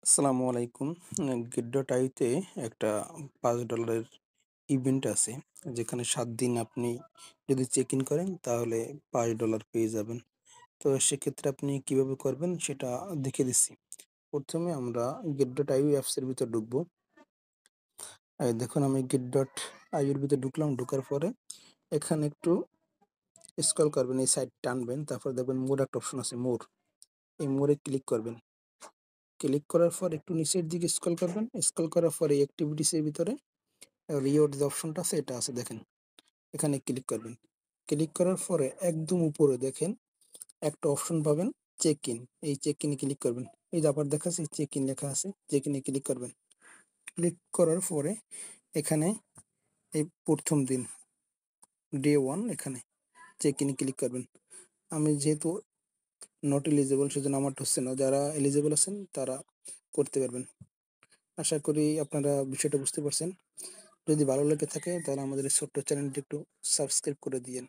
আসসালামু আলাইকুম। গিড্ডোটাইতে একটা $৫ ইভেন্ট আছে। যেখানে ৭ দিন আপনি যদি চেক ইন করেন তাহলে $৫ পেয়ে যাবেন। তো সেক্ষেত্রে আপনি কিভাবে করবেন সেটা দেখিয়ে দিচ্ছি। ১ম এ আমরা গেট.আইও অ্যাপসের ভিতর ঢুকবো। এই দেখুন আমি গেট.আইও এর ভিতর ঢুকলাম। ঢোকার পরে এখানে একটু স্ক্রল করবেন, এই সাইড টানবেন। তারপরে দেখবেন মোর একটা অপশন আছে মোর। এই মোরে ক্লিক করবেন। ক্লিক করার পর একটু নিচের দিকে স্ক্রল করবেন। স্ক্রল করার পরে অ্যাক্টিভিটিস এর ভিতরে রিওয়ার্ড যে অপশনটা আছে এটা আছে দেখেন। এখানে ক্লিক করবেন। ক্লিক করার পরে একদম উপরে দেখেন একটা অপশন পাবেন চেক ইন। এই চেক ইনে ক্লিক করবেন। এই যে আবার দেখাচ্ছে চেক ইন লেখা আছে। চেক ইনে ক্লিক করবেন। ক্লিক করার পরে এখানে এই ১ম দিন ডে 1 এখানে চেক ইনে ক্লিক করবেন। আমি যেহেতু নট এলিজিবল সেজন্য আমারটা হচ্ছে না। যারা এলিজিবল আছেন তারা করতে পারবেন। আশা করি আপনারা বিষয়টা বুঝতে পারছেন। যদি ভালো লেগে থাকে তাহলে আমাদের এই ছোট্ট চ্যানেলটি একটু সাবস্ক্রাইব করে দিয়েন।